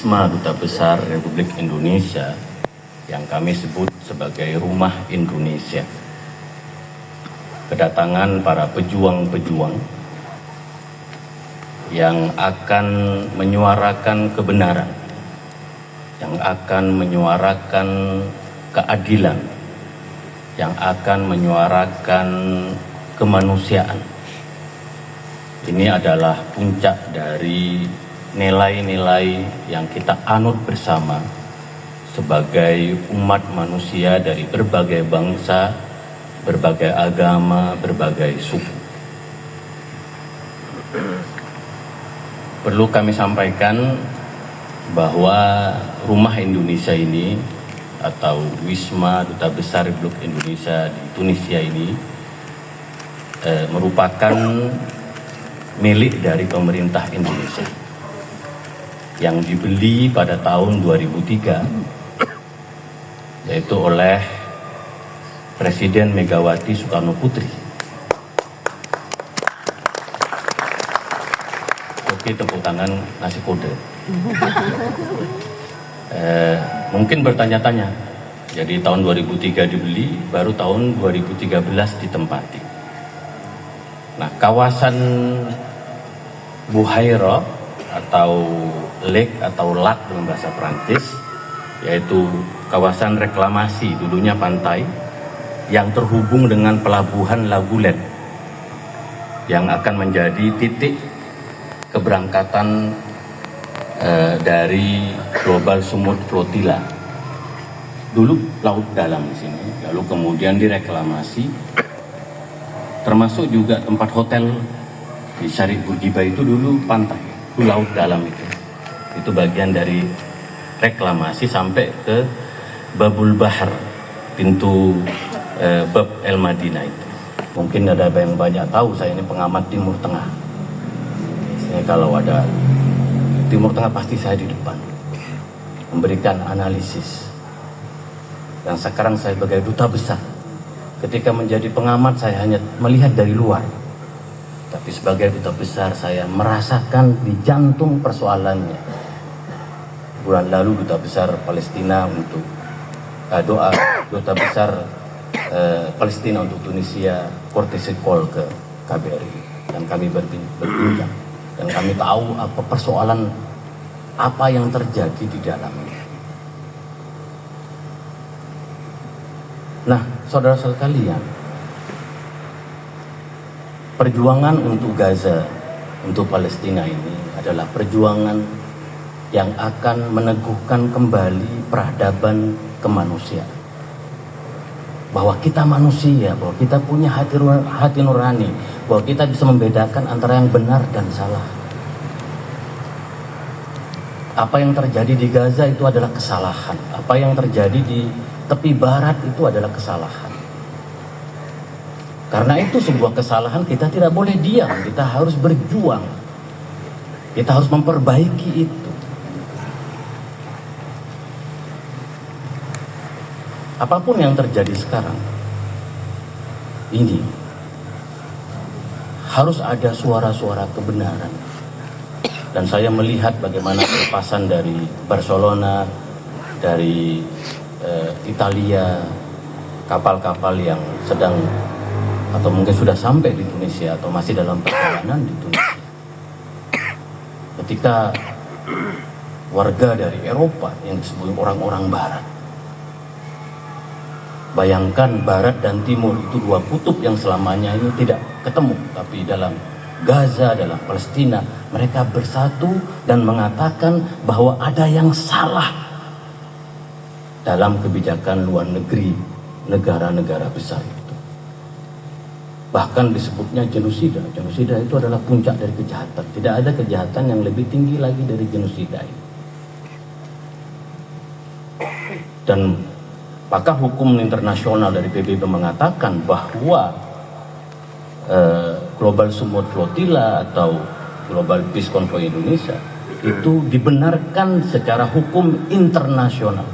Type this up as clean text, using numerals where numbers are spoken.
Duta Besar Republik Indonesia yang kami sebut sebagai Rumah Indonesia. Kedatangan para pejuang-pejuang yang akan menyuarakan kebenaran, yang akan menyuarakan keadilan, yang akan menyuarakan kemanusiaan. Ini adalah puncak dari nilai-nilai yang kita anut bersama sebagai umat manusia dari berbagai bangsa, berbagai agama, berbagai suku. Perlu kami sampaikan bahwa Rumah Indonesia ini atau Wisma Duta Besar Republik Indonesia di Tunisia ini merupakan milik dari pemerintah Indonesia yang dibeli pada tahun 2003 yaitu oleh Presiden Megawati Soekarno Putri. Oke, tepuk tangan ngasih kode. Mungkin bertanya-tanya, jadi tahun 2003 dibeli, baru tahun 2013 ditempati. Nah, kawasan Buhaira atau lake atau lac dalam bahasa Prancis, yaitu kawasan reklamasi, dulunya pantai yang terhubung dengan pelabuhan La Goulette yang akan menjadi titik keberangkatan dari Global Sumut Flotilla. Dulu laut dalam di sini, lalu kemudian direklamasi, termasuk juga tempat hotel di Syarif Bourguiba itu dulu pantai, itu laut dalam itu. Itu bagian dari reklamasi sampai ke Babul Bahar, pintu Bab El Madinah itu. Mungkin ada yang banyak tahu, saya ini pengamat Timur Tengah. Saya kalau ada Timur Tengah pasti saya di depan memberikan analisis. Dan sekarang saya sebagai duta besar, ketika menjadi pengamat saya hanya melihat dari luar. Tapi sebagai duta besar saya merasakan di jantung persoalannya. Bulan lalu duta besar Palestina untuk doa duta besar Palestina untuk Tunisia courtesy call ke KBRI dan kami berbincang dan kami tahu apa persoalan apa yang terjadi di dalamnya. Nah, saudara-saudara kalian, perjuangan untuk Gaza, untuk Palestina ini adalah perjuangan yang akan meneguhkan kembali peradaban kemanusiaan. Bahwa kita manusia, bahwa kita punya hati nurani, bahwa kita bisa membedakan antara yang benar dan salah. Apa yang terjadi di Gaza itu adalah kesalahan. Apa yang terjadi di tepi barat itu adalah kesalahan. Karena itu sebuah kesalahan, kita tidak boleh diam, kita harus berjuang. Kita harus memperbaiki itu. Apapun yang terjadi sekarang, ini harus ada suara-suara kebenaran. Dan saya melihat bagaimana pelepasan dari Barcelona, dari Italia, kapal-kapal yang sedang atau mungkin sudah sampai di Tunisia atau masih dalam perjalanan di Tunisia. Ketika warga dari Eropa yang disebut orang-orang Barat, bayangkan Barat dan Timur itu dua kutub yang selamanya ini tidak ketemu, tapi dalam Gaza, dalam Palestina, mereka bersatu dan mengatakan bahwa ada yang salah dalam kebijakan luar negeri negara-negara besar itu. Bahkan disebutnya genosida. Genosida itu adalah puncak dari kejahatan. Tidak ada kejahatan yang lebih tinggi lagi dari genosida ini. Dan pakar hukum internasional dari PBB mengatakan bahwa Global Sumut Flotilla atau Global Peace Convoy Indonesia itu dibenarkan secara hukum internasional.